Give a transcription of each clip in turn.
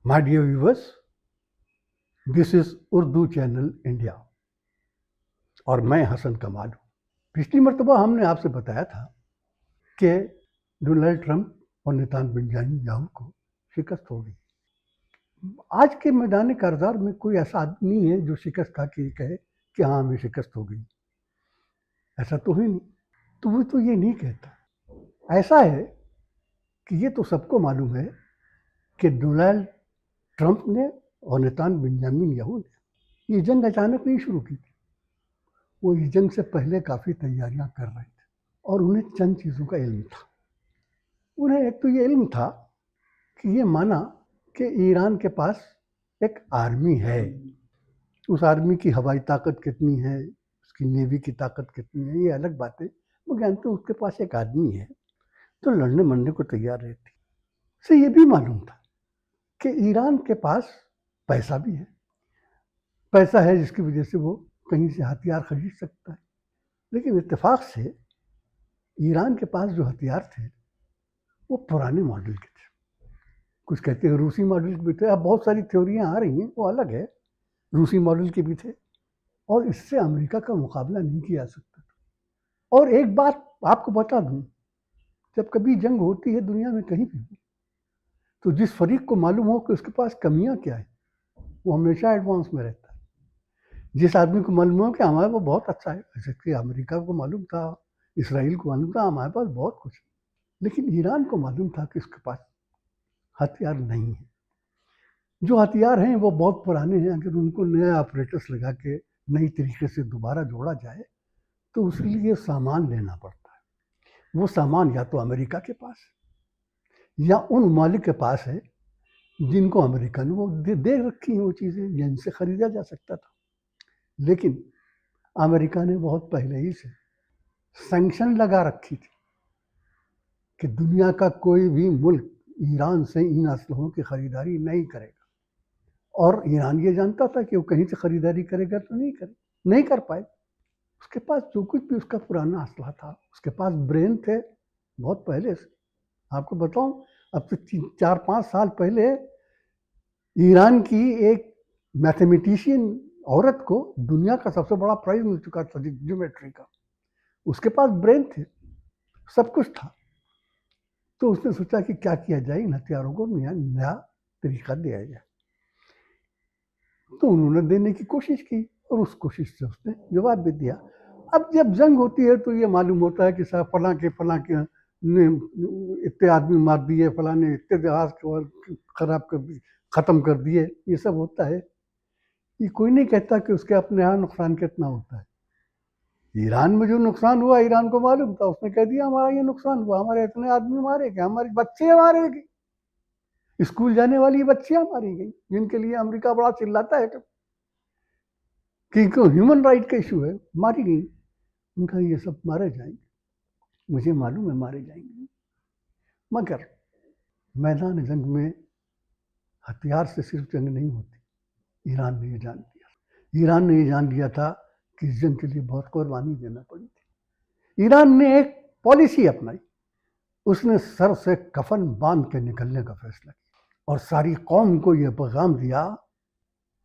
My dear viewers, this is Urdu channel India और मैं हसन कमाल हूँ। पिछली मरतबा हमने आपसे बताया था कि डोनाल्ड ट्रंप और नेतान्याहू को शिकस्त हो गई। आज के मैदान कारज़ार में कोई ऐसा आदमी नहीं है जो शिकस्त खा के कहे कि हाँ हमें शिकस्त हो गई। ऐसा तो ही नहीं। तो वो तो ये नहीं कहता। ऐसा है कि ये तो सबको मालूम है कि डोनाल्ड ट्रंप ने और नेतान्याहू ने ये जंग अचानक नहीं शुरू की थी। वो इस जंग से पहले काफ़ी तैयारियां कर रहे थे और उन्हें चंद चीज़ों का इल्म था। उन्हें एक तो ये इल्म था कि ये माना कि ईरान के पास एक आर्मी है। उस आर्मी की हवाई ताकत कितनी है, उसकी नेवी की ताकत कितनी है, ये अलग बात है। वो जानते हैं उसके पास एक आदमी है तो लड़ने मरने को तैयार रहती। से ये भी मालूम था कि ईरान के पास पैसा भी है। पैसा है जिसकी वजह से वो कहीं से हथियार खरीद सकता है। लेकिन इत्तेफाक से ईरान के पास जो हथियार थे वो पुराने मॉडल के थे। कुछ कहते हैं रूसी मॉडल के भी थे। अब बहुत सारी थ्योरियां आ रही हैं, वो अलग है। रूसी मॉडल के भी थे और इससे अमेरिका का मुकाबला नहीं किया सकता था। और एक बात आपको बता दूं, जब कभी जंग होती है दुनिया में कहीं भी, तो जिस फरीक को मालूम हो कि उसके पास कमियां क्या है, वो हमेशा एडवांस में रहता है। जिस आदमी को मालूम हो कि हमारे पास बहुत अच्छा है, जैसे कि अमेरिका को मालूम था, इसराइल को मालूम था हमारे पास बहुत कुछ है, लेकिन ईरान को मालूम था कि उसके पास हथियार नहीं है। जो हथियार हैं वो बहुत पुराने हैं। अगर उनको नया ऑपरेटर्स लगा के नई तरीके से दोबारा जोड़ा जाए तो उसके लिए सामान लेना पड़ता है। वो सामान या तो अमेरिका के पास या उन मालिक के पास है जिनको अमेरिका ने वो दे रखी हैं वो चीज़ें, जिनसे ख़रीदा जा सकता था। लेकिन अमेरिका ने बहुत पहले ही से सैंक्शन लगा रखी थी कि दुनिया का कोई भी मुल्क ईरान से इन असलहों की ख़रीदारी नहीं करेगा। और ईरान ये जानता था कि वो कहीं से ख़रीदारी करेगा तो नहीं कर पाए। उसके पास जो कुछ भी उसका पुराना असलहा था, उसके पास ब्रेन थे बहुत पहले से। आपको बताऊं, अब से 4-5 साल पहले ईरान की एक मैथमेटिशियन औरत को दुनिया का सबसे बड़ा प्राइज मिल चुका था ज्योमेट्री का। उसके पास ब्रेन थे, सब कुछ था। तो उसने सोचा कि क्या किया जाए, इन हथियारों को नया तरीका दिया जाए। तो उन्होंने देने की कोशिश की और उस कोशिश से उसने जवाब भी दिया। अब जब जंग होती है तो ये मालूम होता है कि साहब फलां के ने इतने आदमी मार दिए, फलां ने इतने जहाज खराब कर दिए, ख़त्म कर दिए, ये सब होता है। ये कोई नहीं कहता कि उसके अपने यहाँ नुकसान कितना होता है। ईरान में जो नुकसान हुआ ईरान को मालूम था। उसने कह दिया हमारा ये नुकसान हुआ, हमारे इतने आदमी मारे गए, हमारे बच्चे मारे गए, स्कूल जाने वाली बच्चियां मारी गई, जिनके लिए अमेरिका बड़ा चिल्लाता है कि ह्यूमन राइट का इशू है, मारी गई। उनका ये सब मारे जाएंगे, मुझे मालूम है मारे जाएंगे। मगर मैदान जंग में हथियार से सिर्फ जंग नहीं होती। ईरान ने ये जान लिया। ईरान ने ये जान लिया था कि इस जंग के लिए बहुत कुर्बानी देना पड़ी थी। ईरान ने एक पॉलिसी अपनाई। उसने सर से कफन बांध के निकलने का फैसला किया और सारी कौम को यह पैगाम दिया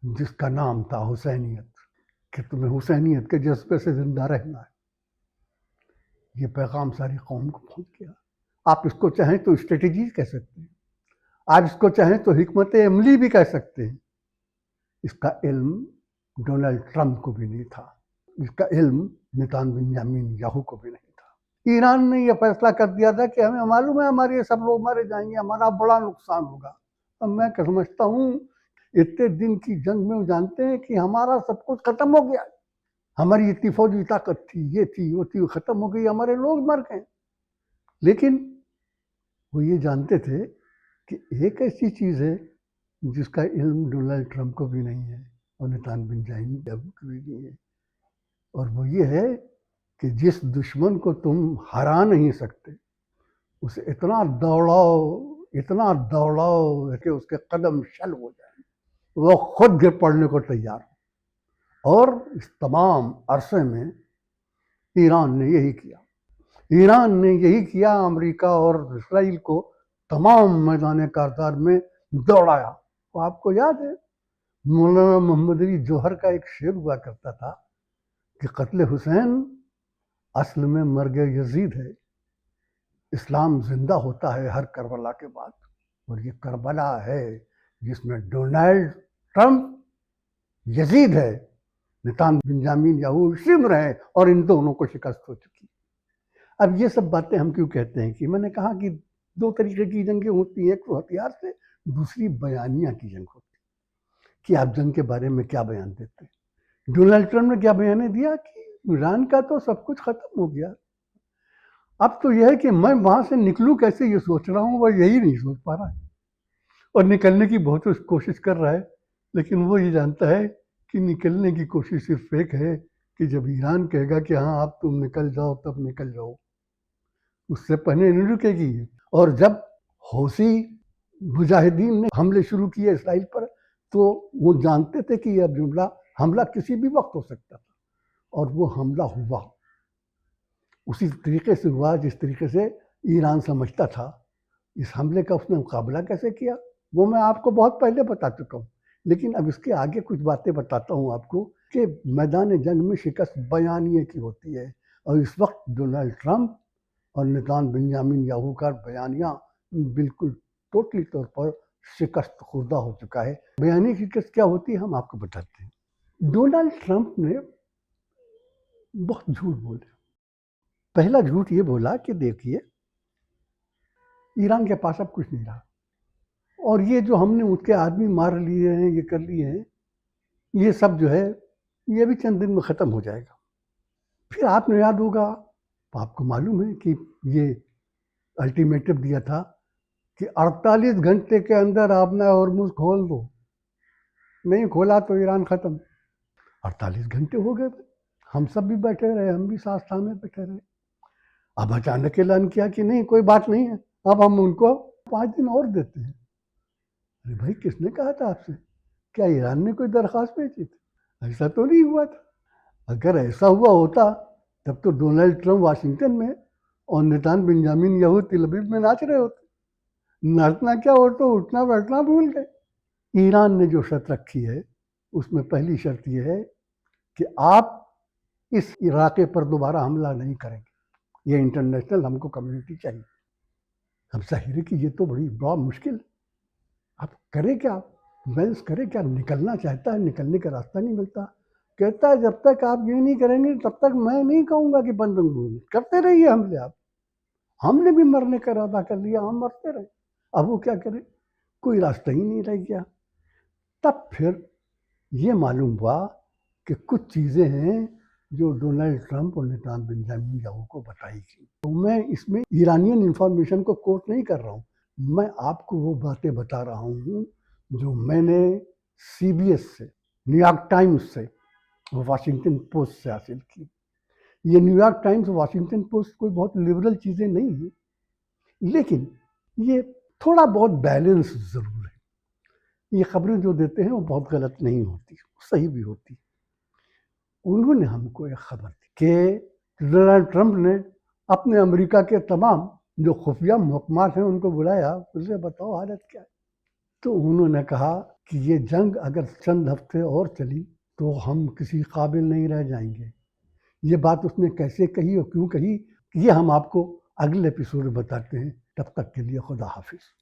जिसका नाम था हुसैनियत, कि तुम्हें हुसैनियत के जज्बे से जिंदा रहना है। ये पैगाम सारी कौम को पहुंच गया। आप इसको चाहें तो स्ट्रेटेजी कह सकते हैं, आप इसको चाहें तो हिकमत अमली भी कह सकते हैं। इसका इल्म डोनाल्ड ट्रंप को भी नहीं था, इसका इल्म नेतान्याहू को भी नहीं था। ईरान ने यह फैसला कर दिया था कि हमें मालूम है हमारे सब लोग मारे जाएंगे, हमारा बड़ा नुकसान होगा। अब मैं समझता हूँ इतने दिन की जंग में जानते हैं कि हमारा सब कुछ खत्म हो गया। हमारी इतनी फौजी ताकत थी, ये थी वो थी, वो खत्म हो गई, हमारे लोग मर गए। लेकिन वो ये जानते थे कि एक ऐसी चीज़ है जिसका इल्म डोनाल्ड ट्रंप को भी नहीं है और नेतान्याहू को भी नहीं है, और वो ये है कि जिस दुश्मन को तुम हरा नहीं सकते उसे इतना दौड़ाओ कि उसके कदम शल हो जाए, वो खुद गिर पड़ने को तैयार हो। और इस तमाम अरसे में ईरान ने यही किया। ईरान ने यही किया, अमेरिका और इसराइल को तमाम मैदान कारज़ार में दौड़ाया وہ آپ کو یاد ہے مولانا محمد علی جوہر کا ایک شعر ہوا کرتا تھا کہ قتل حسین اصل میں مرگ یزید ہے، اسلام زندہ ہوتا ہے ہر کربلا کے بعد، اور یہ کربلا ہے جس میں ڈونلڈ ٹرمپ یزید ہے، نتان بنجامین یاہو شمر ہے، اور ان دونوں کو شکست ہو چکی۔ اب یہ سب باتیں ہم کیوں کہتے ہیں کہ میں نے کہا کہ دو طریقے کی جنگیں ہوتی ہیں، ایک تو ہتھیار سے، دوسری بیانیہ کی جنگ ہوتی ہے کہ آپ جنگ کے بارے میں کیا بیان دیتے ہیں۔ ڈونلڈ ٹرمپ نے کیا بیان دیا کہ ایران کا تو سب کچھ ختم ہو گیا، اب تو یہ ہے کہ میں وہاں سے نکلوں کیسے یہ سوچ رہا ہوں، وہ یہی نہیں سوچ پا رہا ہے، اور نکلنے کی بہت کوشش کر رہا ہے، لیکن وہ یہ جانتا ہے کہ نکلنے کی کوشش صرف ایک ہے کہ جب ایران کہے گا کہ ہاں اب تم نکل جاؤ تب نکل جاؤ، اس سے پہلے نہیں رکے گی۔ اور جب حوثی مجاہدین نے حملے شروع کیے اسرائیل پر تو وہ جانتے تھے کہ یہ حملہ کسی بھی وقت ہو سکتا تھا، اور وہ حملہ ہوا اسی طریقے سے ہوا جس طریقے سے ایران سمجھتا تھا۔ اس حملے کا اس نے مقابلہ کیسے کیا وہ میں آپ کو بہت پہلے بتا چکا ہوں، لیکن اب اس کے آگے کچھ باتیں بتاتا ہوں آپ کو کہ میدان جنگ میں شکست بیانیے کی ہوتی ہے، اور اس وقت ڈونلڈ ٹرمپ اور نتان بنجامین یاہو کا بیانیہ بالکل ٹوٹلی طور پر شکست خوردہ ہو چکا ہے۔ بیانیے کی شکست کیا ہوتی ہے ہم آپ کو بتاتے ہیں۔ ڈونلڈ ٹرمپ نے بہت جھوٹ بولے۔ پہلا جھوٹ یہ بولا کہ دیکھیے ایران کے پاس اب کچھ نہیں رہا، اور یہ جو ہم نے اس کے آدمی مار لیے ہیں، یہ کر لیے ہیں، یہ سب جو ہے یہ بھی چند دن میں ختم ہو جائے گا۔ پھر آپ نے یاد ہوگا، آپ کو معلوم ہے کہ یہ الٹیمیٹم دیا تھا کہ 48 گھنٹے کے اندر آپ نے ہرمز کھول دو، نہیں کھولا تو ایران ختم۔ 48 گھنٹے ہو گئے، ہم سب بھی بیٹھے رہے، ہم بھی ساتھ میں بیٹھے رہے۔ اب اچانک اعلان کیا کہ نہیں کوئی بات نہیں ہے، اب ہم ان کو 5 دن اور دیتے ہیں۔ ارے بھائی کس نے کہا تھا آپ سے؟ کیا ایران نے کوئی درخواست بھیجی تھی؟ ایسا تو نہیں ہوا تھا۔ اگر ایسا ہوا ہوتا تب تو ڈونلڈ ٹرمپ واشنگٹن میں اور نتان بنجامین یاہو تل ابیب میں ناچ رہے ہوتے۔ ناچنا کیا ہو تو اٹھنا بیٹھنا بھول گئے۔ ایران نے جو شرط رکھی ہے اس میں پہلی شرط یہ ہے کہ آپ اس علاقے پر دوبارہ حملہ نہیں کریں گے، یہ انٹرنیشنل ہم کو کمیونٹی چاہیے۔ اب ظاہر ہے کہ یہ تو بڑا مشکل ہے، آپ کریں کیا، ویلس کریں کیا؟ نکلنا چاہتا ہے، نکلنے کا راستہ نہیں ملتا، کہتا ہے جب تک آپ یہ نہیں کریں گے تب تک میں نہیں کہوں گا کہ بند کرتے رہیے حملے۔ آپ ہم نے بھی مرنے کا ارادہ کر لیا، ہم مرتے رہے، اب وہ کیا کرے، کوئی راستہ ہی نہیں رہ گیا۔ تب پھر یہ معلوم ہوا کہ کچھ چیزیں ہیں جو ڈونلڈ ٹرمپ اور نتان بنجامین یاہو کو بتائی گئی۔ تو میں اس میں ایرانین انفارمیشن کو کوٹ نہیں کر رہا ہوں، میں آپ کو وہ باتیں بتا رہا ہوں جو میں نے سی بی ایس سے، نیو یارک ٹائمز سے، واشنگٹن پوسٹ سے حاصل کی۔ یہ نیو یارک ٹائمز اور واشنگٹن پوسٹ کوئی بہت لبرل چیزیں نہیں ہیں، لیکن یہ تھوڑا بہت بیلنس ضرور ہے۔ یہ خبریں جو دیتے ہیں وہ بہت غلط نہیں ہوتی، صحیح بھی ہوتی۔ انہوں نے ہم کو ایک خبر دی کہ ڈونلڈ ٹرمپ نے اپنے امریکہ کے تمام جو خفیہ محکمات ہیں ان کو بلایا، اسے بتاؤ حالت کیا ہے۔ تو انہوں نے کہا کہ یہ جنگ اگر چند ہفتے اور چلی تو ہم کسی قابل نہیں رہ جائیں گے۔ یہ بات اس نے کیسے کہی اور کیوں کہی یہ ہم آپ کو اگلے ایپیسوڈ میں بتاتے ہیں۔ تب تک کے لیے خدا حافظ۔